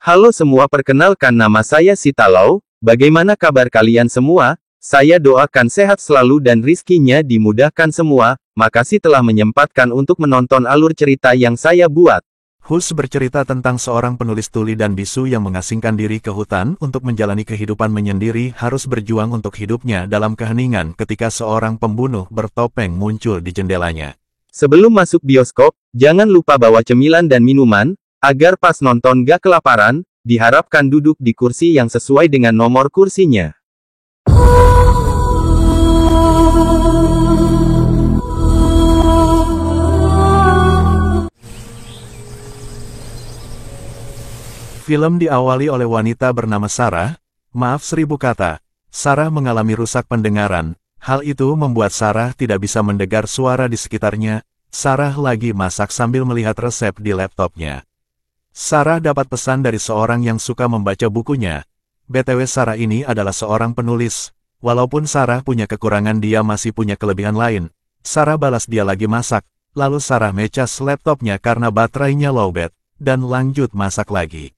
Halo semua, perkenalkan nama saya Sita Lau. Bagaimana kabar kalian semua? Saya doakan sehat selalu dan rizkinya dimudahkan semua. Makasih telah menyempatkan untuk menonton alur cerita yang saya buat. Hus bercerita tentang seorang penulis tuli dan bisu yang mengasingkan diri ke hutan untuk menjalani kehidupan menyendiri, harus berjuang untuk hidupnya dalam keheningan ketika seorang pembunuh bertopeng muncul di jendelanya. Sebelum masuk bioskop, jangan lupa bawa cemilan dan minuman, agar pas nonton gak kelaparan. Diharapkan duduk di kursi yang sesuai dengan nomor kursinya. Film diawali oleh wanita bernama Sarah. Maaf 1000 kata. Sarah mengalami rusak pendengaran. Hal itu membuat Sarah tidak bisa mendengar suara di sekitarnya. Sarah lagi masak sambil melihat resep di laptopnya. Sarah dapat pesan dari seorang yang suka membaca bukunya. BTW Sarah ini adalah seorang penulis. Walaupun Sarah punya kekurangan, dia masih punya kelebihan lain. Sarah balas dia lagi masak. Lalu Sarah mecas laptopnya karena baterainya lowbat. Dan lanjut masak lagi.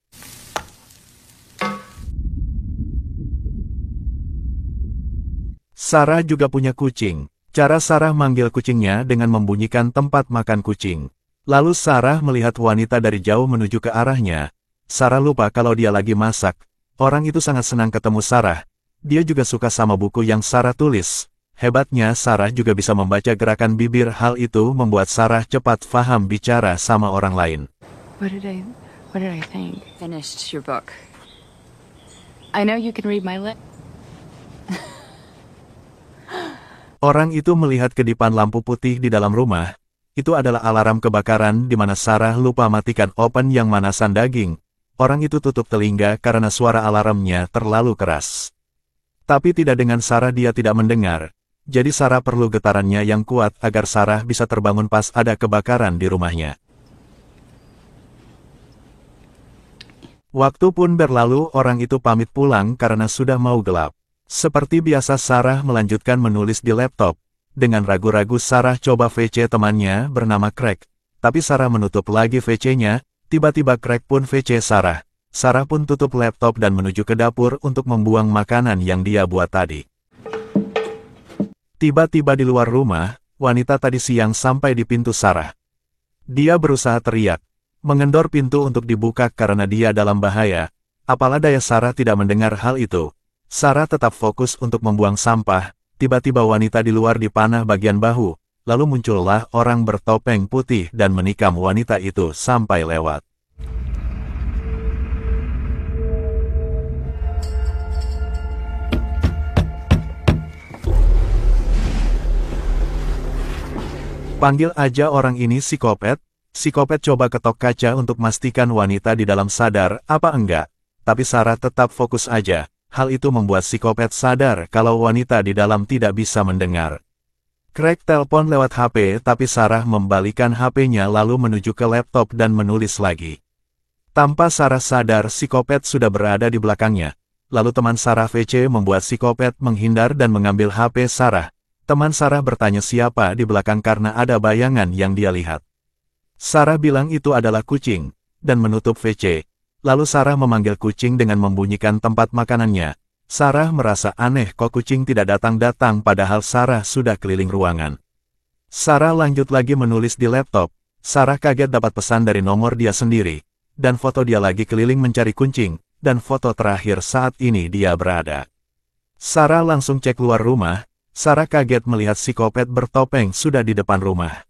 Sarah juga punya kucing. Cara Sarah manggil kucingnya dengan membunyikan tempat makan kucing. Lalu Sarah melihat wanita dari jauh menuju ke arahnya. Sarah lupa kalau dia lagi masak. Orang itu sangat senang ketemu Sarah. Dia juga suka sama buku yang Sarah tulis. Hebatnya Sarah juga bisa membaca gerakan bibir. Hal itu membuat Sarah cepat paham bicara sama orang lain. What did I think? Finished your book. I know you can read my lips. Orang itu melihat kedipan lampu putih di dalam rumah. Itu adalah alarm kebakaran di mana Sarah lupa matikan oven yang manasan daging. Orang itu tutup telinga karena suara alarmnya terlalu keras. Tapi tidak dengan Sarah, dia tidak mendengar. Jadi Sarah perlu getarannya yang kuat agar Sarah bisa terbangun pas ada kebakaran di rumahnya. Waktu pun berlalu, orang itu pamit pulang karena sudah mau gelap. Seperti biasa Sarah melanjutkan menulis di laptop. Dengan ragu-ragu Sarah coba VC temannya bernama Craig. Tapi Sarah menutup lagi VC-nya, tiba-tiba Craig pun VC Sarah. Sarah pun tutup laptop dan menuju ke dapur untuk membuang makanan yang dia buat tadi. Tiba-tiba di luar rumah, wanita tadi siang sampai di pintu Sarah. Dia berusaha teriak, mengendor pintu untuk dibuka karena dia dalam bahaya. Apalah daya Sarah tidak mendengar hal itu. Sarah tetap fokus untuk membuang sampah. Tiba-tiba wanita di luar dipanah bagian bahu, lalu muncullah orang bertopeng putih dan menikam wanita itu sampai lewat. Panggil aja orang ini psikopat. Psikopat coba ketok kaca untuk memastikan wanita di dalam sadar apa enggak, tapi Sarah tetap fokus aja. Hal itu membuat psikopat sadar kalau wanita di dalam tidak bisa mendengar. Craig telepon lewat HP, tapi Sarah membalikan HP-nya lalu menuju ke laptop dan menulis lagi. Tanpa Sarah sadar, psikopat sudah berada di belakangnya. Lalu teman Sarah VC membuat psikopat menghindar dan mengambil HP Sarah. Teman Sarah bertanya siapa di belakang karena ada bayangan yang dia lihat. Sarah bilang itu adalah kucing, dan menutup VC. Lalu Sarah memanggil kucing dengan membunyikan tempat makanannya. Sarah merasa aneh kok kucing tidak datang-datang padahal Sarah sudah keliling ruangan. Sarah lanjut lagi menulis di laptop. Sarah kaget dapat pesan dari nomor dia sendiri. Dan foto dia lagi keliling mencari kucing. Dan foto terakhir saat ini dia berada. Sarah langsung cek luar rumah. Sarah kaget melihat psikopat bertopeng sudah di depan rumah.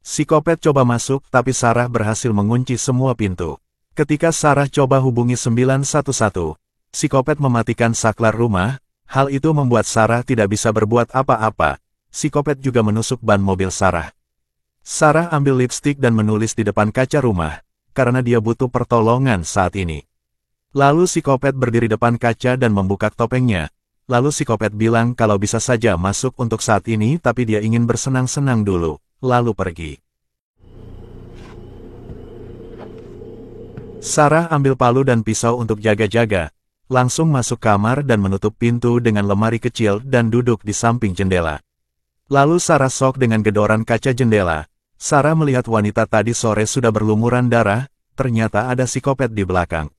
Psikopat coba masuk tapi Sarah berhasil mengunci semua pintu. Ketika Sarah coba hubungi 911, psikopat mematikan saklar rumah. Hal itu membuat Sarah tidak bisa berbuat apa-apa. Psikopat juga menusuk ban mobil Sarah. Sarah ambil lipstik dan menulis di depan kaca rumah, karena dia butuh pertolongan saat ini. Lalu psikopat berdiri depan kaca dan membuka topengnya. Lalu psikopat bilang kalau bisa saja masuk untuk saat ini tapi dia ingin bersenang-senang dulu, lalu pergi. Sarah ambil palu dan pisau untuk jaga-jaga, langsung masuk kamar dan menutup pintu dengan lemari kecil dan duduk di samping jendela. Lalu Sarah shock dengan gedoran kaca jendela. Sarah melihat wanita tadi sore sudah berlumuran darah, ternyata ada psikopat di belakang.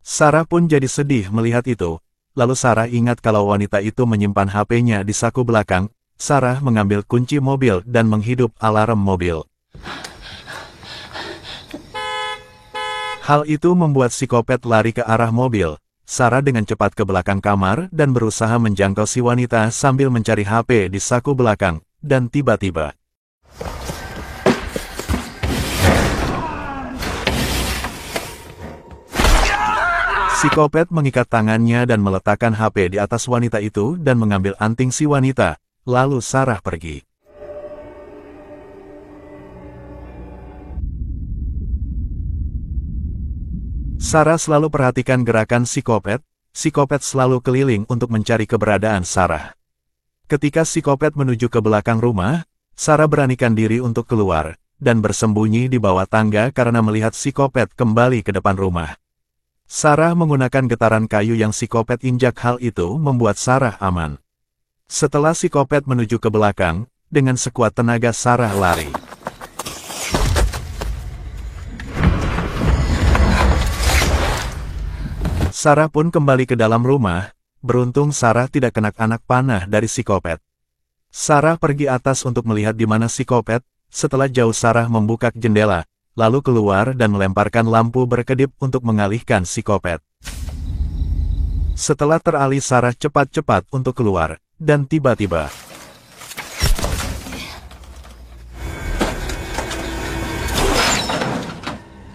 Sarah pun jadi sedih melihat itu. Lalu Sarah ingat kalau wanita itu menyimpan HP-nya di saku belakang. Sarah mengambil kunci mobil dan menghidup alarm mobil. Hal itu membuat psikopat lari ke arah mobil. Sarah dengan cepat ke belakang kamar dan berusaha menjangkau si wanita sambil mencari HP di saku belakang. Dan tiba-tiba, psikopat mengikat tangannya dan meletakkan HP di atas wanita itu dan mengambil anting si wanita. Lalu Sarah pergi. Sarah selalu perhatikan gerakan psikopat. Psikopat selalu keliling untuk mencari keberadaan Sarah. Ketika psikopat menuju ke belakang rumah, Sarah beranikan diri untuk keluar dan bersembunyi di bawah tangga karena melihat psikopat kembali ke depan rumah. Sarah menggunakan getaran kayu yang psikopat injak. Hal itu membuat Sarah aman. Setelah psikopat menuju ke belakang, dengan sekuat tenaga Sarah lari. Sarah pun kembali ke dalam rumah. Beruntung Sarah tidak kena anak panah dari psikopat. Sarah pergi atas untuk melihat di mana psikopat. Setelah jauh Sarah membuka jendela, lalu keluar dan melemparkan lampu berkedip untuk mengalihkan psikopat. Setelah teralih Sarah cepat-cepat untuk keluar, dan tiba-tiba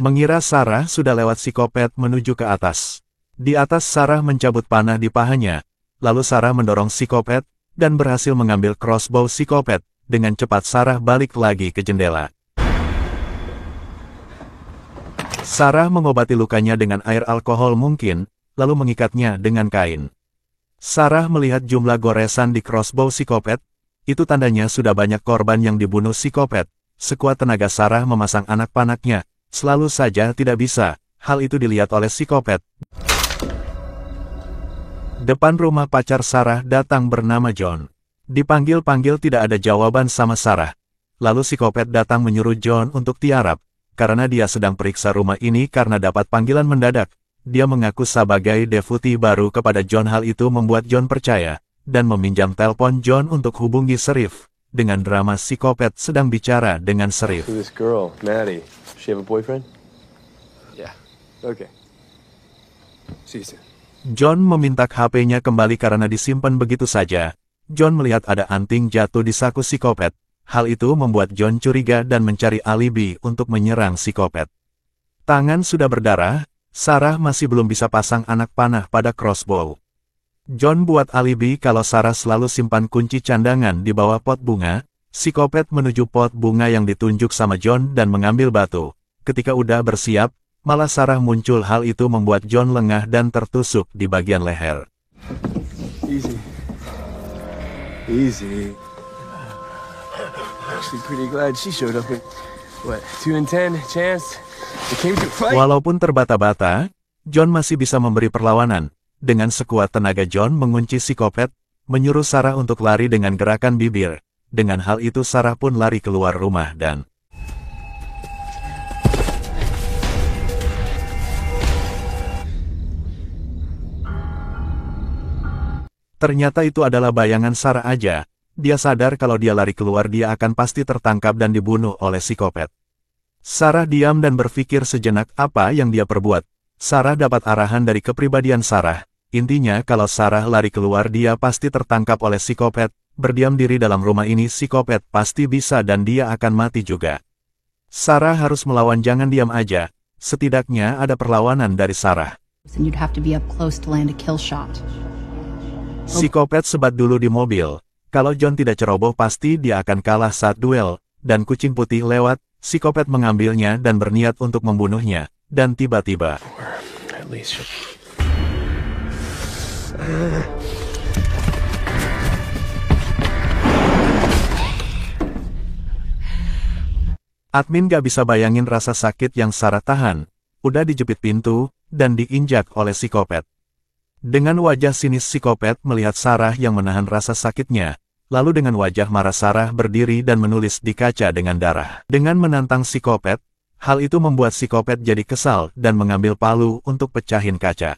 mengira Sarah sudah lewat psikopat menuju ke atas. Di atas Sarah mencabut panah di pahanya, lalu Sarah mendorong psikopat, dan berhasil mengambil crossbow psikopat. Dengan cepat Sarah balik lagi ke jendela. Sarah mengobati lukanya dengan air alkohol mungkin, lalu mengikatnya dengan kain. Sarah melihat jumlah goresan di crossbow psikopat, itu tandanya sudah banyak korban yang dibunuh psikopat. Sekuat tenaga Sarah memasang anak panahnya, selalu saja tidak bisa, hal itu dilihat oleh psikopat. Depan rumah pacar Sarah datang bernama John. Dipanggil-panggil tidak ada jawaban sama Sarah. Lalu psikopat datang menyuruh John untuk tiarap, karena dia sedang periksa rumah ini karena dapat panggilan mendadak. Dia mengaku sebagai deputi baru kepada John. Hal itu membuat John percaya, dan meminjam telepon John untuk hubungi Sheriff. Dengan drama psikopat sedang bicara dengan Sheriff. This girl, Maddie, she have a boyfriend? Yeah. Okay. See you soon. John meminta HP-nya kembali karena disimpan begitu saja. John melihat ada anting jatuh di saku psikopat. Hal itu membuat John curiga dan mencari alibi untuk menyerang psikopat. Tangan sudah berdarah, Sarah masih belum bisa pasang anak panah pada crossbow. John buat alibi kalau Sarah selalu simpan kunci candangan di bawah pot bunga. Psikopat menuju pot bunga yang ditunjuk sama John dan mengambil batu. Ketika udah bersiap, malah Sarah muncul. Hal itu membuat John lengah dan tertusuk di bagian leher. Easy. Easy. Actually pretty glad she showed up with, what, 2 in 10 chance? It came to a fight. Walaupun terbata-bata, John masih bisa memberi perlawanan. Dengan sekuat tenaga John mengunci psikopat, menyuruh Sarah untuk lari dengan gerakan bibir. Dengan hal itu Sarah pun lari keluar rumah dan ternyata itu adalah bayangan Sarah aja. Dia sadar kalau dia lari keluar dia akan pasti tertangkap dan dibunuh oleh psikopat. Sarah diam dan berpikir sejenak apa yang dia perbuat. Sarah dapat arahan dari kepribadian Sarah. Intinya kalau Sarah lari keluar dia pasti tertangkap oleh psikopat. Berdiam diri dalam rumah ini psikopat pasti bisa dan dia akan mati juga. Sarah harus melawan, jangan diam aja. Setidaknya ada perlawanan dari Sarah. You'd have to be up close to land a kill shot. Psikopat sebat dulu di mobil. Kalau John tidak ceroboh pasti dia akan kalah saat duel. Dan kucing putih lewat, psikopat mengambilnya dan berniat untuk membunuhnya. Dan tiba-tiba admin gak bisa bayangin rasa sakit yang Sarah tahan. Udah dijepit pintu, dan diinjak oleh psikopat. Dengan wajah sinis psikopat melihat Sarah yang menahan rasa sakitnya, lalu dengan wajah marah Sarah berdiri dan menulis di kaca dengan darah. Dengan menantang psikopat, Hal itu membuat psikopat jadi kesal dan mengambil palu untuk pecahin kaca.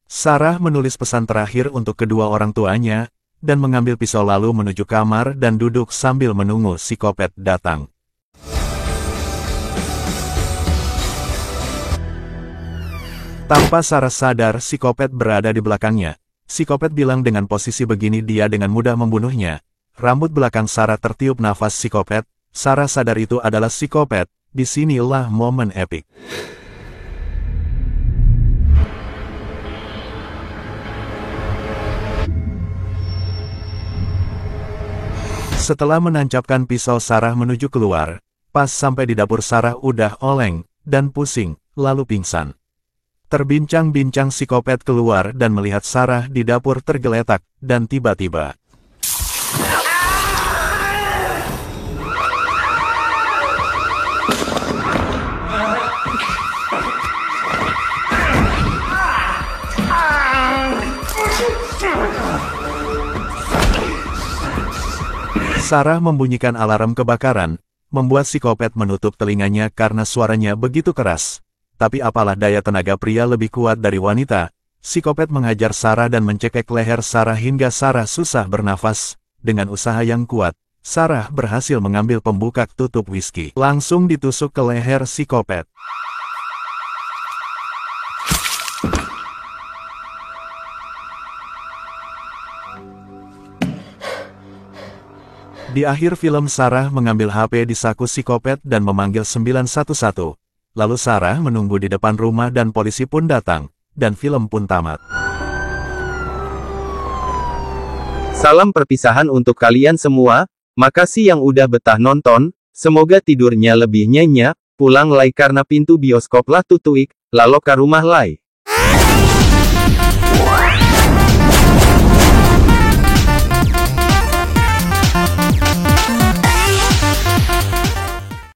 Sarah menulis pesan terakhir untuk kedua orang tuanya, dan mengambil pisau lalu menuju kamar dan duduk sambil menunggu psikopat datang. Tanpa Sarah sadar, psikopat berada di belakangnya. Psikopat bilang dengan posisi begini dia dengan mudah membunuhnya. Rambut belakang Sarah tertiup nafas psikopat. Sarah sadar itu adalah psikopat. Disinilah momen epik. Setelah menancapkan pisau, Sarah menuju keluar. Pas sampai di dapur, Sarah udah oleng dan pusing, lalu pingsan. Terbincang-bincang, psikopat keluar dan melihat Sarah di dapur tergeletak, dan tiba-tiba Sarah membunyikan alarm kebakaran, membuat psikopat menutup telinganya karena suaranya begitu keras. Tapi apalah daya, tenaga pria lebih kuat dari wanita. Psikopat menghajar Sarah dan mencekek leher Sarah hingga Sarah susah bernafas. Dengan usaha yang kuat, Sarah berhasil mengambil pembuka tutup whisky. Langsung ditusuk ke leher psikopat. Di akhir film, Sarah mengambil HP di saku psikopat dan memanggil 911. Lalu Sarah menunggu di depan rumah dan polisi pun datang, dan film pun tamat. Salam perpisahan untuk kalian semua, makasih yang udah betah nonton, semoga tidurnya lebih nyenyak, pulang lai karena pintu bioskop lah tutuik, lalu ke rumah lai.